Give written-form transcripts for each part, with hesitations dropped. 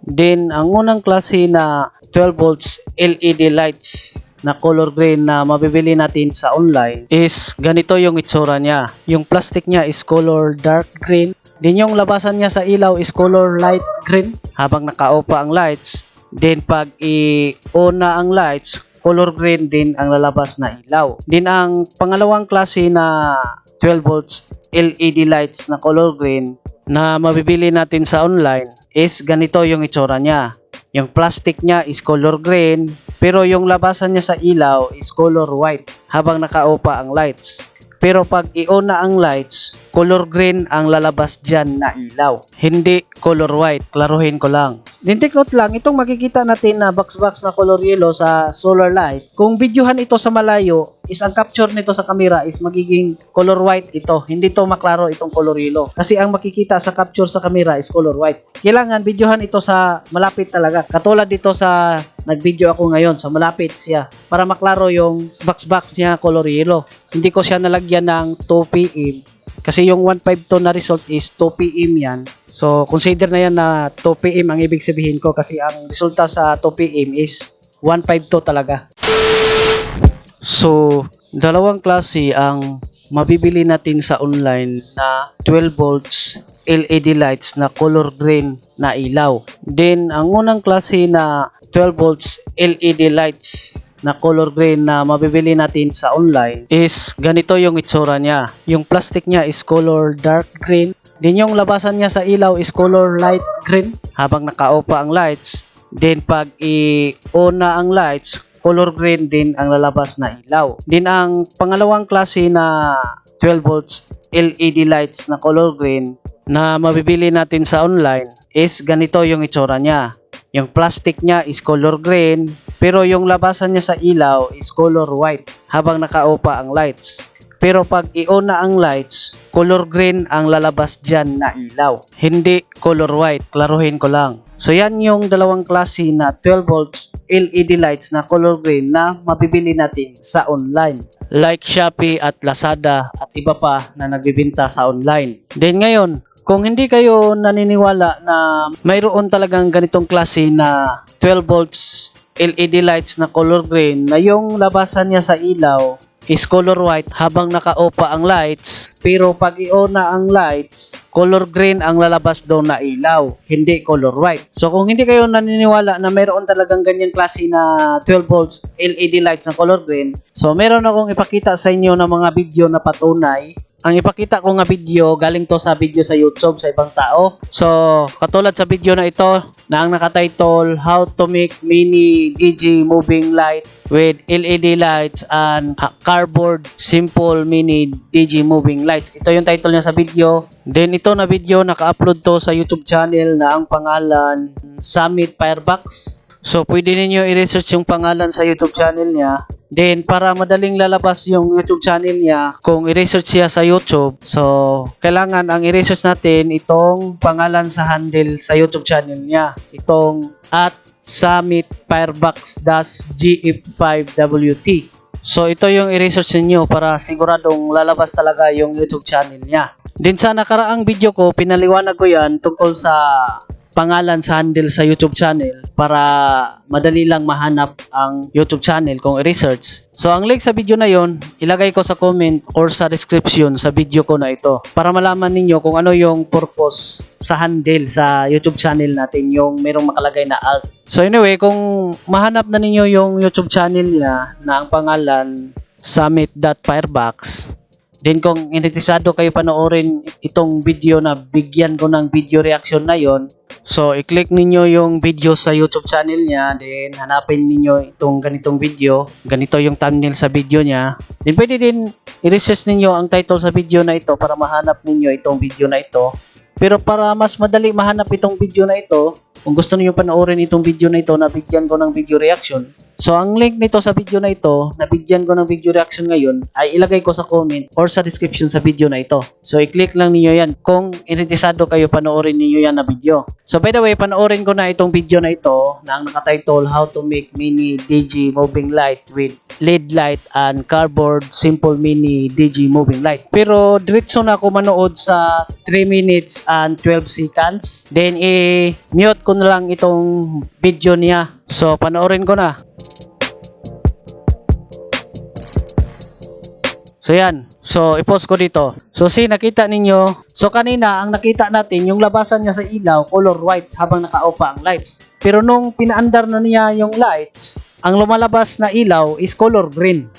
Then, ang unang klase na 12 volts LED lights na color green na mabibili natin sa online is ganito yung itsura niya. Yung plastic niya is color dark green. Then yung labasan niya sa ilaw is color light green habang nakaupa ang lights. Then pag i-on na ang lights, color green din ang lalabas na ilaw. Then ang pangalawang klase na 12 volts LED lights na color green na mabibili natin sa online is ganito yung itsura niya. Yung plastic niya is color green, pero yung labasan niya sa ilaw is color white habang nakaupa ang lights. Pero pag i-on na ang lights, color green ang lalabas dyan na ilaw. Hindi color white. Klaruhin ko lang. Then take note lang, itong makikita natin na box na color yellow sa solar light, kung videohan ito sa malayo, is ang capture nito sa camera is magiging color white ito. Hindi to maklaro itong color yellow. Kasi ang makikita sa capture sa camera is color white. Kailangan videohan ito sa malapit talaga. Katulad dito sa nag-video ako ngayon, sa malapit siya. Para maklaro yung box niya color yellow. Hindi ko siya nalagyan ng 2 PM. Kasi yung 152 na result is 2 PM yan. So, consider na yan na 2 PM ang ibig sabihin ko kasi ang resulta sa 2 PM is 152 talaga. So, dalawang klase ang mabibili natin sa online na 12 volts LED lights na color green na ilaw. Then, ang unang klase na 12 volts LED lights na color green na mabibili natin sa online is ganito yung itsura niya. Yung plastic niya is color dark green. Then yung labasan niya sa ilaw is color light green habang nakaupa ang lights. Then pag i-on na ang lights, color green din ang lalabas na ilaw. Then ang pangalawang klase na 12 volts LED lights na color green na mabibili natin sa online is ganito yung itsura niya. Yung plastic niya is color green, pero yung labasan niya sa ilaw is color white habang nakaupa ang lights. Pero pag i-on na ang lights, color green ang lalabas dyan na ilaw. Hindi color white. Klaruhin ko lang. So yan yung dalawang klase na 12 volts LED lights na color green na mabibili natin sa online. Like Shopee at Lazada at iba pa na nagbibenta sa online. Then ngayon, kung hindi kayo naniniwala na mayroon talagang ganitong klase na 12 volts LED lights na color green na yung labasan niya sa ilaw is color white habang nakaupa ang lights, pero pag i-on na ang lights, color green ang lalabas daw na ilaw, hindi color white. So kung hindi kayo naniniwala na mayroon talagang ganyang klase na 12 volts LED lights na color green, so meron akong ipakita sa inyo ng mga video na patunay. Ang ipakita ko nga video, galing to sa video sa YouTube sa ibang tao. So, katulad sa video na ito, na ang nakatitle, How to Make Mini DG Moving Light with LED Lights and Cardboard Simple Mini DG Moving Lights. Ito yung title niya sa video. Then, ito na video, naka-upload to sa YouTube channel na ang pangalan, Summit Firebox. So, pwede ninyo i-research yung pangalan sa YouTube channel niya. Then, para madaling lalabas yung YouTube channel niya, kung i-research siya sa YouTube, so, kailangan ang i-research natin itong pangalan sa handle sa YouTube channel niya. Itong at Summit Firebox-GF5WT. So, ito yung i-research niyo para siguradong lalabas talaga yung YouTube channel niya. Then, sa nakaraang video ko, pinaliwanag ko yan tungkol sa pangalan sa handle sa YouTube channel para madali lang mahanap ang YouTube channel kung i-research. So, ang link sa video na yon, ilagay ko sa comment or sa description sa video ko na ito para malaman ninyo kung ano yung purpose sa handle sa YouTube channel natin, yung merong makalagay na alt. So, anyway, kung mahanap na ninyo yung YouTube channel niya na ang pangalan Summit.Firebox, then kung interesado kayo panoorin itong video na bigyan ko ng video reaction na yon, so i-click ninyo yung video sa YouTube channel niya, then hanapin ninyo itong ganitong video, ganito yung thumbnail sa video niya. Then pwede din i-research ninyo ang title sa video na ito para mahanap ninyo itong video na ito. Pero para mas madali mahanap itong video na ito, kung gusto niyo panoorin itong video na ito na bigyan ko ng video reaction, So ang link nito sa video na ito, nabigyan ko ng video reaction ngayon, ay ilagay ko sa comment or sa description sa video na ito. So i-click lang niyo yan kung interesado kayo panoorin niyo yan na video. So by the way, panoorin ko na itong video na ito na ang nakatitle How to Make Mini DG Moving Light with LED Light and Cardboard Simple Mini DG Moving Light. Pero diretso na ako manood sa 3 minutes and 12 seconds. Then i-mute ko na lang itong video niya. So panoorin ko na. So yan. So i-post ko dito. So nakita ninyo. So kanina ang nakita natin yung labasan niya sa ilaw color white habang nakaupa ang lights. Pero nung pinaandar na niya yung lights, ang lumalabas na ilaw is color green.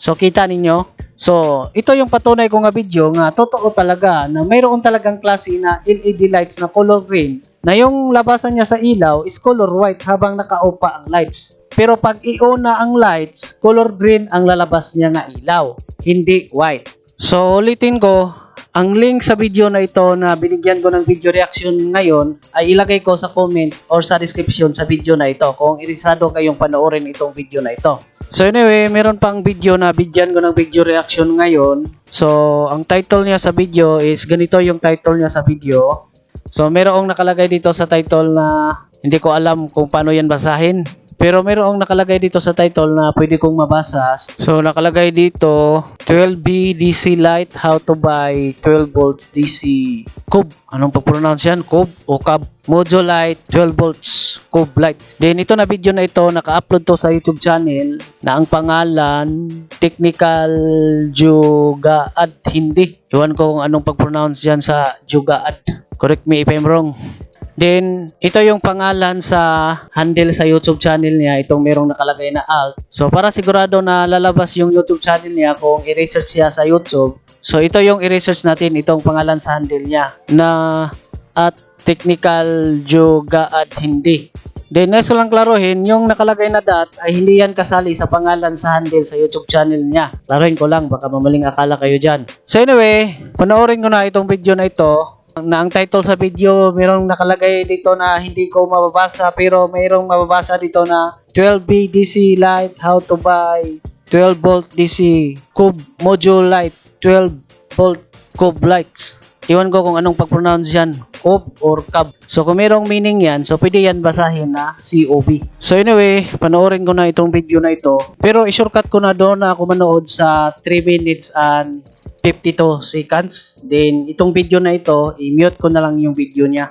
So kita ninyo. So ito yung patunay ko nga video nga totoo talaga na mayroon talagang klase na LED lights na color green na yung labasan niya sa ilaw is color white habang nakaupa ang lights. Pero pag i-on na ang lights, color green ang lalabas niya nga ilaw, hindi white. So ulitin ko, ang link sa video na ito na binigyan ko ng video reaction ngayon ay ilagay ko sa comment or sa description sa video na ito kung interesado kayong panoorin itong video na ito. So anyway, meron pang video na bigyan ko ng video reaction ngayon. So ang title niya sa video is ganito yung title niya sa video. So merong nakalagay dito sa title na hindi ko alam kung paano yan basahin. Pero mayroong nakalagay dito sa title na pwede kong mabasa. So nakalagay dito 12B DC light, how to buy 12 volts DC cube. Anong pag-pronounce yan? Cube o cub? Module light 12 volts cube light. Then ito na video na ito naka-upload to sa YouTube channel na ang pangalan Technical Jugaad Hindi. Iwan ko kung anong pag-pronounce yan sa Jugaad. Correct me if I'm wrong. Then, ito yung pangalan sa handle sa YouTube channel niya. Itong merong nakalagay na alt. So, para sigurado na lalabas yung YouTube channel niya kung i-research siya sa YouTube. So, ito yung i-research natin. Itong pangalan sa handle niya na at Technical Jugaad Hindi. Then, next ko lang klaruhin, yung nakalagay na dot ay hindi yan kasali sa pangalan sa handle sa YouTube channel niya. Klaruhin ko lang, baka mamaling akala kayo dyan. So, anyway, panoorin ko na itong video na ito. Na ang title sa video, mayroong nakalagay dito na hindi ko mababasa pero mayroong mababasa dito na 12B DC light, how to buy 12 volt DC cube module light, 12 volt cube lights. Iwan ko kung anong pag-pronounce yan, cube or cub. So kung mayroong meaning yan, so pwede yan basahin na COB. So anyway, panoorin ko na itong video na ito. Pero i-shortcut ko na doon na ako manood sa 3 minutes and 52 seconds. Then itong video na ito, i-mute ko na lang yung video niya.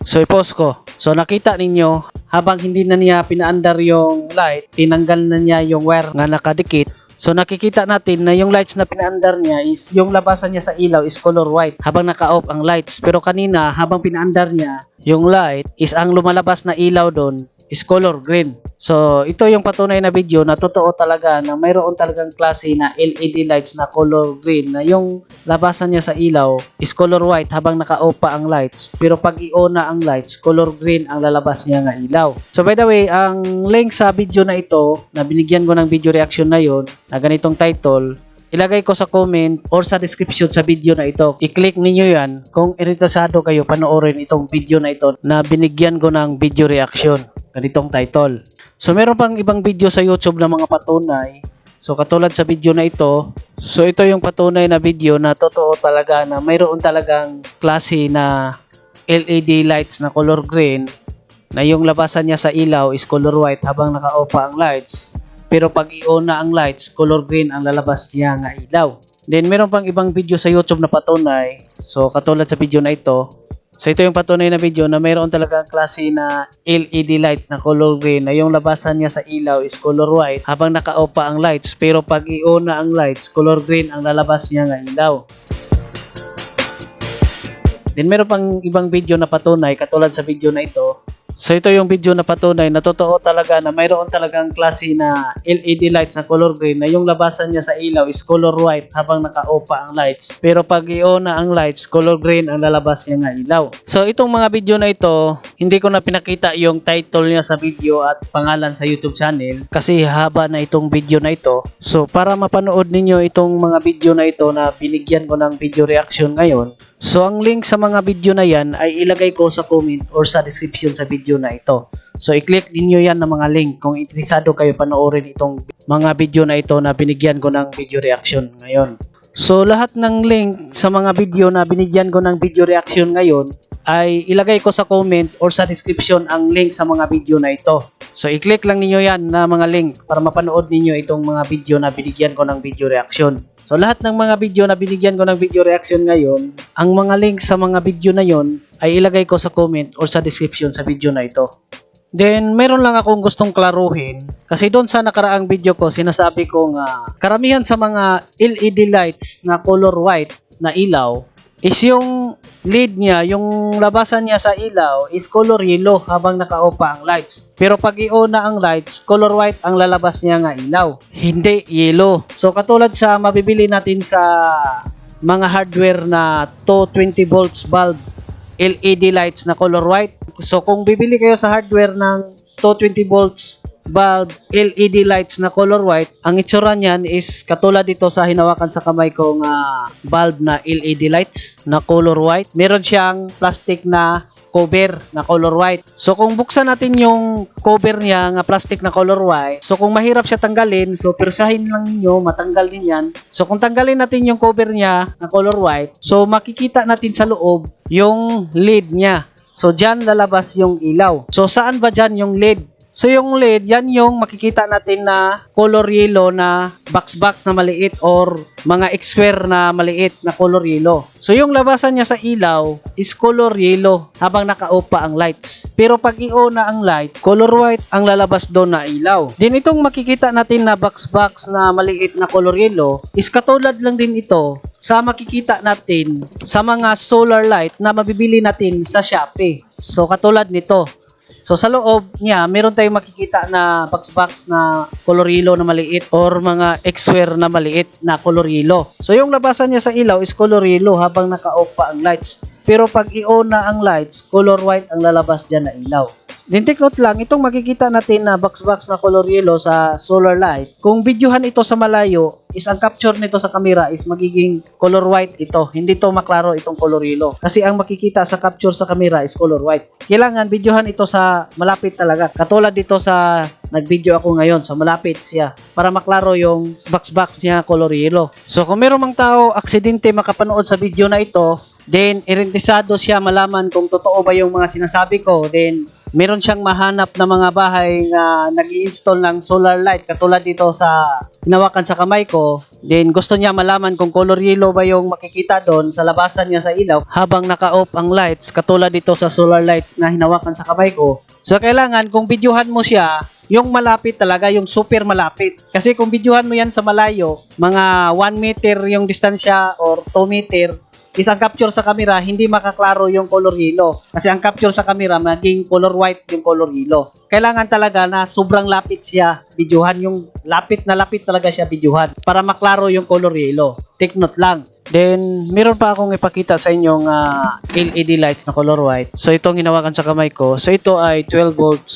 So i-pause ko. So nakita ninyo, habang hindi na niya pinaandar yung light, tinanggal na niya yung wire nga nakadikit. So nakikita natin na yung lights na pinaandar niya is yung labasan niya sa ilaw is color white habang naka-off ang lights. Pero kanina habang pinaandar niya yung light is ang lumalabas na ilaw doon is color green. So ito yung patunay na video na totoo talaga na mayroon talagang klase na LED lights na color green na yung labasan niya sa ilaw is color white habang naka-off pa ang lights. Pero pag i-on na ang lights, color green ang lalabas niya nga ilaw. So by the way, ang link sa video na ito na binigyan ko ng video reaction na yon na ganitong title, ilagay ko sa comment or sa description sa video na ito. I-click ninyo yan kung interesado kayo panoorin itong video na ito na binigyan ko ng video reaction. Ganitong title. So meron pang ibang video sa YouTube na mga patunay. So katulad sa video na ito. So ito yung patunay na video na totoo talaga na mayroon talagang klase na LED lights na color green na yung labasan niya sa ilaw is color white habang naka-off pa ang lights. Pero pag i-on na ang lights, color green ang lalabas niya nga ilaw. Then meron pang ibang video sa YouTube na patunay. So katulad sa video na ito. So ito yung patunay na video na mayroon talagang klase na LED lights na color green na yung labasan niya sa ilaw is color white habang naka-off pa ang lights. Pero pag i-on na ang lights, color green ang lalabas niya nga ilaw. Then meron pang ibang video na patunay katulad sa video na ito So ito yung video na patunay na totoo talaga na mayroon talagang klase na LED lights na color green na yung labasan niya sa ilaw is color white habang naka-off pa ang lights. Pero pag i-on na ang lights, color green ang lalabas niya nga ilaw. So itong mga video na ito, hindi ko na pinakita yung title niya sa video at pangalan sa YouTube channel kasi haba na itong video na ito. So para mapanood ninyo itong mga video na ito na binigyan ko ng video reaction ngayon, so ang link sa mga video na yan ay ilagay ko sa comment or sa description sa video na ito. So i-click ninyo yan ng mga link kung interesado kayo panoorin itong mga video na ito na binigyan ko ng video reaction ngayon. So lahat ng link sa mga video na binigyan ko ng video reaction ngayon ay ilagay ko sa comment or sa description ang link sa mga video na ito. So i-click lang ninyo yan na mga link para mapanood ninyo itong mga video na binigyan ko ng video reaction. So lahat ng mga video na binigyan ko ng video reaction ngayon, ang mga link sa mga video na yon ay ilagay ko sa comment or sa description sa video na ito. Then meron lang akong gustong klaruhin kasi doon sa nakaraang video ko sinasabi ko nga karamihan sa mga LED lights na color white na ilaw is yung lead niya, yung labasan niya sa ilaw is color yellow habang naka-off pa ang lights. Pero pag i-on na ang lights, color white ang lalabas niya nga ilaw, hindi yellow. So katulad sa mabibili natin sa mga hardware na 220 volts bulb LED lights na color white. So kung bibili kayo sa hardware ng 220 volts bulb LED lights na color white, ang itsura niyan is katulad dito sa hinawakan sa kamay ko nga bulb na LED lights na color white. Meron siyang plastic na cover na color white. So kung buksan natin yung cover niya nga plastic na color white, so kung mahirap siya tanggalin, so persahin lang niyo matanggal din yan. So kung tanggalin natin yung cover niya na color white, so makikita natin sa loob yung lid niya. So diyan lalabas yung ilaw. So saan ba diyan yung lid? So yung LED, yan yung makikita natin na color yellow na box na maliit or mga square na maliit na color yellow. So yung labasan niya sa ilaw is color yellow habang naka-off pa ang lights. Pero pag i-on na ang light, color white ang lalabas doon na ilaw. Din itong makikita natin na box na maliit na color yellow is katulad lang din ito sa makikita natin sa mga solar light na mabibili natin sa Shopee. So katulad nito. So sa loob niya, meron tayong makikita na box na color yellow na maliit or mga square na maliit na color yellow. So yung labasan niya sa ilaw is color yellow habang naka-off pa ang lights. Pero pag i-on na ang lights, color white ang lalabas dyan na ilaw. Then take note lang, itong makikita natin na box na color yellow sa solar light, kung videohan ito sa malayo, is ang capture nito sa camera is magiging color white ito. Hindi to maklaro itong color yellow. Kasi ang makikita sa capture sa camera is color white. Kailangan videohan ito sa malapit talaga. Katulad dito sa nag-video ako ngayon, sa malapit siya para maklaro yung box niya color yellow. So kung meron mang tao aksidente makapanood sa video na ito, then irentisado siya malaman kung totoo ba yung mga sinasabi ko, then meron siyang mahanap na mga bahay na nag-i-install ng solar light katulad dito sa hinawakan sa kamay ko, then gusto niya malaman kung color yellow ba yung makikita doon sa labasan niya sa ilaw habang naka-off ang lights katulad dito sa solar lights na hinawakan sa kamay ko. So kailangan kung videohan mo siya, yung malapit talaga, yung super malapit. Kasi kung videohan mo yan sa malayo, mga 1 meter yung distansya or 2 meter, is ang capture sa camera, hindi makaklaro yung color yellow. Kasi ang capture sa camera, maging color white yung color yellow. Kailangan talaga na sobrang lapit siya videohan, yung lapit na lapit talaga siya videohan para maklaro yung color yellow. Take note lang. Then, meron pa akong ipakita sa inyong LED lights na color white. So, itong hinawakan sa kamay ko. So, ito ay 12 volts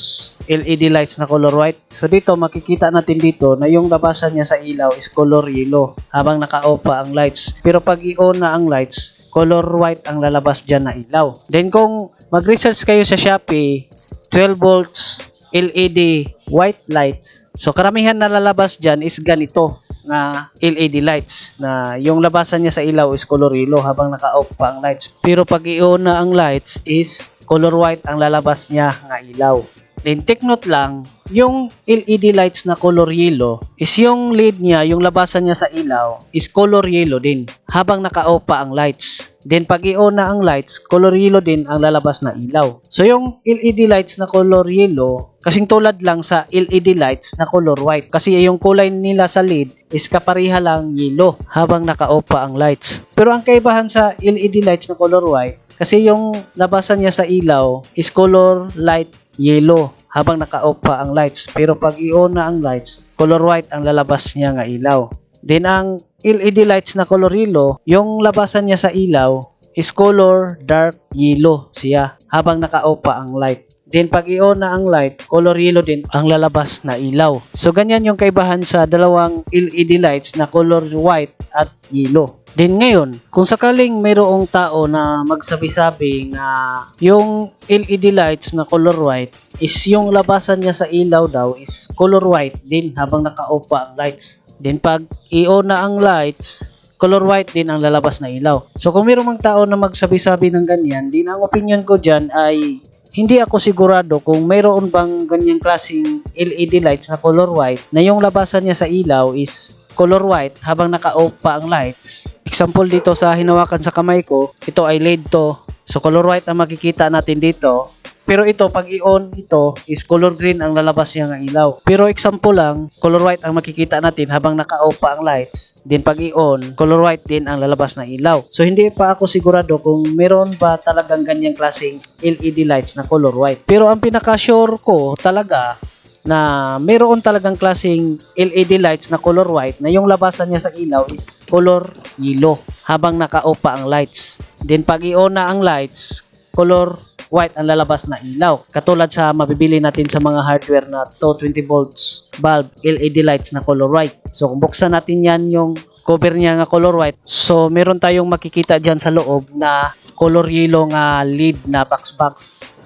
LED lights na color white. So, dito makikita natin dito na yung labasan niya sa ilaw is color yellow habang naka-off pa ang lights. Pero pag i-on na ang lights, color white ang lalabas dyan na ilaw. Then, kung mag-research kayo sa Shopee, 12 volts LED white lights. So, karamihan na lalabas dyan is ganito na LED lights na yung labasan niya sa ilaw is color yellow habang naka-off pa ang lights. Pero pag i-on na ang lights is color white ang lalabas niya nga ilaw. Then take note lang, yung LED lights na color yellow is yung lead niya, yung labasan niya sa ilaw is color yellow din habang naka-off pa ang lights. Then pag i-on na ang lights, color yellow din ang lalabas na ilaw. So yung LED lights na color yellow, kasing tulad lang sa LED lights na color white. Kasi yung kulay nila sa lead is kapareha lang yellow habang naka-off pa ang lights. Pero ang kaibahan sa LED lights na color white, kasi yung labasan niya sa ilaw is color light yellow habang naka-off pa ang lights. Pero pag i-on na ang lights, color white ang lalabas niya nga ilaw. Then ang LED lights na color yellow, yung labasan niya sa ilaw is color dark yellow siya habang naka-off pa ang light. Then pag i-on na ang light, color yellow din ang lalabas na ilaw. So ganyan yung kaibahan sa dalawang LED lights na color white at yellow. Then ngayon, kung sakaling mayroong tao na magsabi-sabi na yung LED lights na color white is yung labasan niya sa ilaw daw is color white din habang naka-off pa ang lights. Then pag i-on na ang lights, color white din ang lalabas na ilaw. So kung mayroong mga tao na magsabi-sabi ng ganyan, din ang opinion ko dyan ay hindi ako sigurado kung mayroon bang ganyang klaseng LED lights na color white na yung labasan niya sa ilaw is color white habang naka-off pa ang lights. Example dito sa hinawakan sa kamay ko, ito ay LED to. So color white ang makikita natin dito. Pero ito, pag i-on ito, is color green ang lalabas niya ng ilaw. Pero example lang, color white ang makikita natin habang naka-off pa ang lights. Then pag i-on, color white din ang lalabas ng ilaw. So hindi pa ako sigurado kung meron ba talagang ganyang klaseng LED lights na color white. Pero ang pinaka-sure ko talaga na meron talagang klaseng LED lights na color white na yung labasan niya sa ilaw is color yellow habang naka-off pa ang lights. Then pag i-on na ang lights, color white ang lalabas na ilaw. Katulad sa mabibili natin sa mga hardware na 220 volts bulb LED lights na color white. So kung buksan natin yan yung cover niya nga color white, so meron tayong makikita dyan sa loob na color yellow nga lead na box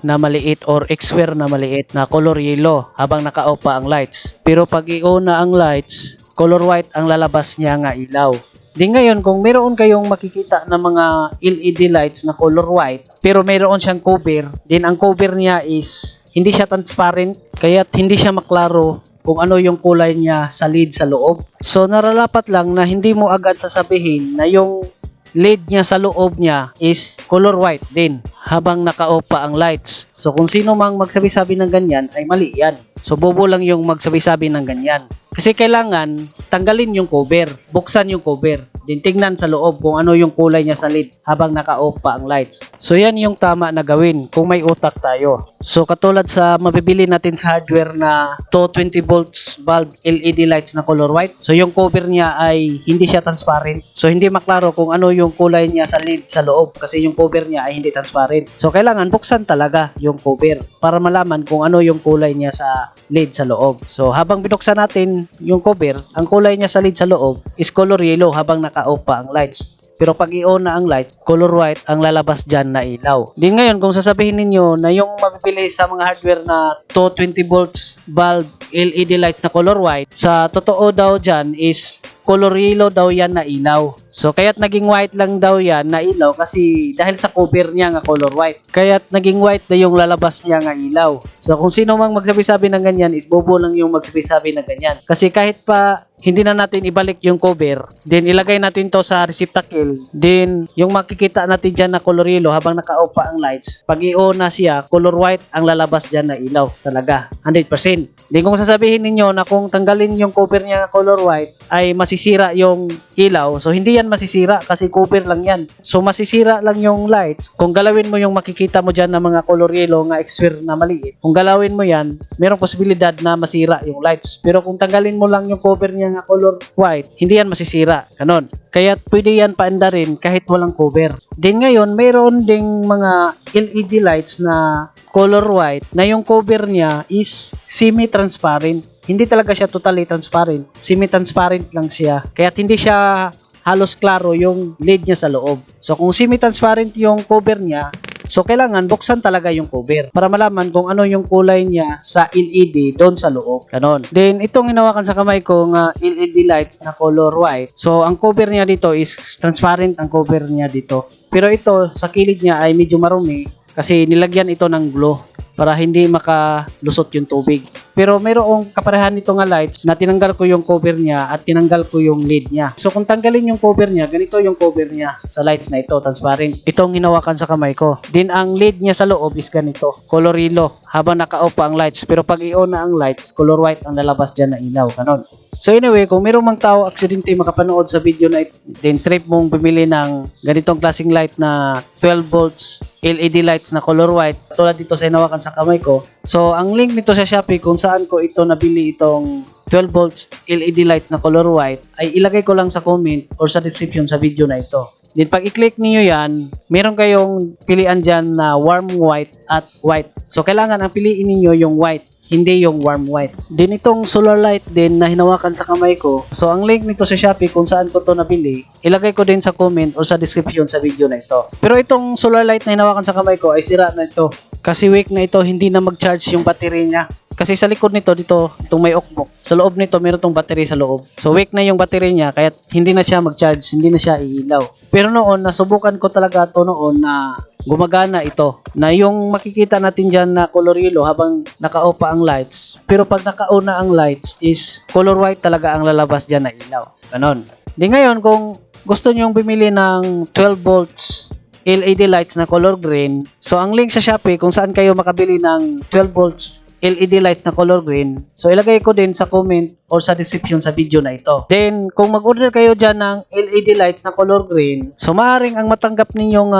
na maliit or X-wire na maliit na color yellow habang naka-off pa ang lights. Pero pag i-on na ang lights, color white ang lalabas niya nga ilaw. Di ngayon, kung meron kayong makikita na mga LED lights na color white, pero meron siyang cover, din ang cover niya is hindi siya transparent, kaya hindi siya maklaro kung ano yung kulay niya sa lid sa loob. So nararapat lang na hindi mo agad sasabihin na yung lid niya sa loob niya is color white din habang naka-off pa ang lights. So kung sino mang magsabi-sabi ng ganyan ay mali yan. So bobo lang yung magsabi-sabi ng ganyan. Kasi kailangan tanggalin yung cover, buksan yung cover, din tingnan sa loob kung ano yung kulay niya sa lid habang naka-off pa ang lights. So yan yung tama na gawin kung may utak tayo. So katulad sa mabibili natin sa hardware na 220 volts bulb LED lights na color white. So yung cover niya ay hindi siya transparent. So hindi maklaro kung ano yung kulay niya sa lid sa loob kasi yung cover niya ay hindi transparent. So kailangan buksan talaga yung cover para malaman kung ano yung kulay niya sa lid sa loob. So habang binuksan natin yung cover, ang kulay niya sa lid sa loob is color yellow habang naka-off pa ang lights. Pero pag i-on na ang light, color white ang lalabas dyan na ilaw. Di ngayon, kung sasabihin ninyo na yung mabibili sa mga hardware na 220 volts bulb LED lights na color white, sa totoo daw dyan is color yellow daw yan na ilaw. So kaya't naging white lang daw yan na ilaw kasi dahil sa cover niya nga color white. Kaya't naging white na yung lalabas niya nga ilaw. So kung sino mang magsabi-sabi ng ganyan is bobo lang yung magsabi-sabi ng ganyan. Kasi kahit pa hindi na natin ibalik yung cover, then ilagay natin to sa receptacle, then yung makikita natin dyan na color yellow habang naka-off pa ang lights, pag i-on na siya, color white ang lalabas dyan na ilaw talaga, 100%. Then kung sasabihin ninyo na kung tanggalin yung cover niya color white ay masisira yung ilaw, so hindi yan masisira kasi cover lang yan. So masisira lang yung lights kung galawin mo yung makikita mo dyan na mga color yellow nga X-wire na maliit. Kung galawin mo yan, mayroong posibilidad na masira yung lights. Pero kung tanggalin mo lang yung cover niya nga color white, hindi yan masisira. Ganon. Kaya pwede yan paanda rin kahit walang cover. Then ngayon, mayroon ding mga LED lights na color white na yung cover niya is semi-transparent. Hindi talaga siya totally transparent. Semi-transparent lang siya. Kaya hindi siya halos klaro yung lid niya sa loob. So kung semi-transparent yung cover niya, so kailangan buksan talaga yung cover para malaman kung ano yung kulay niya sa LED doon sa loob. Ganon. Then itong hinawakan sa kamay ko nga LED lights na color white. So ang cover niya dito is transparent ang cover niya dito. Pero ito sa kilid niya ay medyo marumi kasi nilagyan ito ng glue para hindi makalusot yung tubig. Pero mayroong kaparehan nito nga lights na tinanggal ko yung cover niya at tinanggal ko yung lid niya. So kung tanggalin yung cover niya, ganito yung cover niya sa lights na ito, transparent. Itong hinawakan sa kamay ko. Din ang lid niya sa loob is ganito, color yellow habang naka-off pa ang lights. Pero pag i-on na ang lights, color white ang lalabas dyan na ilaw. Ganon. So anyway, kung mayroong mang tao aksidente makapanood sa video na ito, then trip mong bumili ng ganitong klaseng light na 12 volts LED lights na color white, tulad dito sa hinawakan sa kamay ko. So, ang link nito sa Shopee kung saan ko ito nabili itong 12 volts LED lights na color white ay ilagay ko lang sa comment or sa description sa video na ito. Then pag i-click niyo yan, meron kayong pilian dyan na warm white at white. So kailangan ang piliin niyo yung white, hindi yung warm white. Then itong solar light din na hinawakan sa kamay ko. So ang link nito sa Shopee kung saan ko to nabili, ilagay ko din sa comment or sa description sa video na ito. Pero itong solar light na hinawakan sa kamay ko ay sira na ito. Kasi weak na ito, hindi na mag-charge yung battery niya. Kasi sa likod nito, itong may ukbok. Sa loob nito, meron tong battery sa loob. So weak na yung battery niya, kaya hindi na siya mag-charge, hindi na siya iilaw. Pero noon, nasubukan ko talaga to noon na gumagana ito. Na yung makikita natin dyan na color yellow habang naka-off pa ang lights. Pero pag naka-on na ang lights is color white talaga ang lalabas dyan na ilaw. Ganon. Di ngayon, kung gusto nyong bumili ng 12 volts LED lights na color green, so ang link sa Shopee kung saan kayo makabili ng 12 volts LED lights na color green, so ilagay ko din sa comment or sa description sa video na ito. Then, kung mag-order kayo dyan ng LED lights na color green, so maaaring ang matanggap ninyong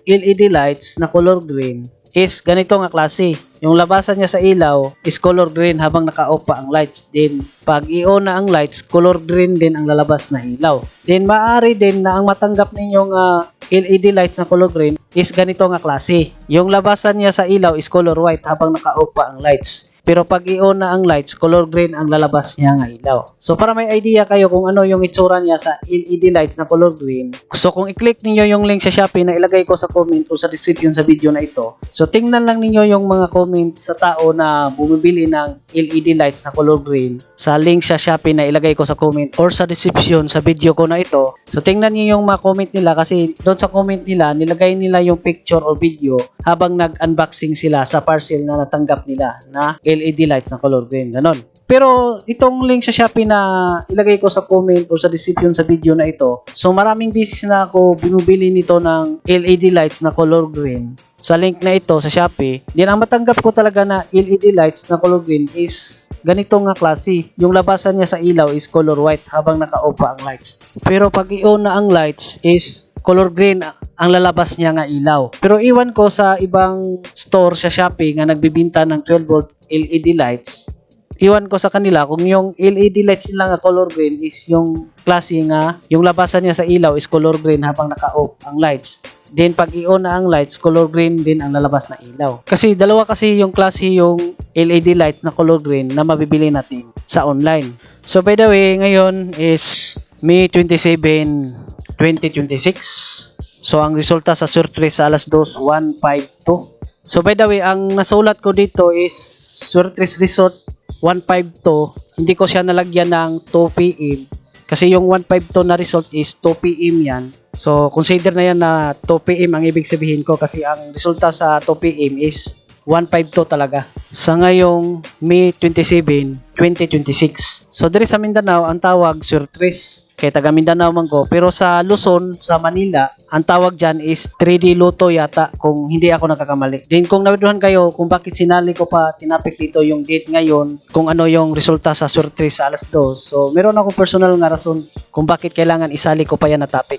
LED lights na color green is ganito nga klase. Yung labasan niya sa ilaw is color green habang naka-off pa ang lights. Then, pag i-on na ang lights, color green din ang lalabas na ilaw. Then, maaari din na ang matanggap ninyong LED lights na color green is ganito nga klase. Yung labasan niya sa ilaw is color white habang naka-off pa ang lights. Pero pag i-on na ang lights, color green ang lalabas niya nga ilaw. So para may idea kayo kung ano yung itsura niya sa LED lights na color green, so kung i-click niyo yung link sa Shopee na ilagay ko sa comment o sa description sa video na ito, so tingnan lang niyo yung mga comment sa tao na bumibili ng LED lights na color green sa link sa Shopee na ilagay ko sa comment or sa description sa video ko na ito. So tingnan niyo yung mga comment nila kasi doon sa comment nila, nilagay nila yung picture or video habang nag-unboxing sila sa parcel na natanggap nila na LED lights na color green, ganon. Pero itong link sa Shopee na ilagay ko sa comment o sa description sa video na ito, so maraming beses na ako binubili nito ng LED lights na color green sa link na ito sa Shopee. Din ang matanggap ko talaga na LED lights na color green is ganito nga klase. Yung labasan niya sa ilaw is color white habang naka-off pa ang lights. Pero pag i-on na ang lights is color green ang lalabas niya nga ilaw. Pero iwan ko sa ibang store sa Shopee nga nagbibinta ng 12 volt LED lights. Iwan ko sa kanila kung yung LED lights nila nga color green is yung klase nga yung labasan niya sa ilaw is color green habang naka-off ang lights. Then pag i-on na ang lights, color green din ang lalabas na ilaw. Kasi dalawa kasi yung klase yung LED lights na color green na mabibili natin sa online. So by the way, ngayon is May 27, 2026. So ang resulta sa surprise sa alas 2:152. So by the way, ang nasulat ko dito is surprise result 152. Hindi ko siya nalagyan ng 2 PM kasi yung 152 na result is 2 PM yan. So consider na yan na 2 PM ang ibig sabihin ko kasi ang resulta sa 2 PM is 152 talaga. Sa ngayong May 27, 2026. So diri sa Mindanao ang tawag surprise. Kaya taga Mindanao man ko. Pero sa Luzon, sa Manila, ang tawag dyan is 3D Lotto yata kung hindi ako nakakamali. Then kung nabiduhan kayo kung bakit sinali ko pa tinapik dito yung date ngayon, kung ano yung resulta sa surprise sa alas 2. So meron ako personal nga rason kung bakit kailangan isali ko pa yan na topic.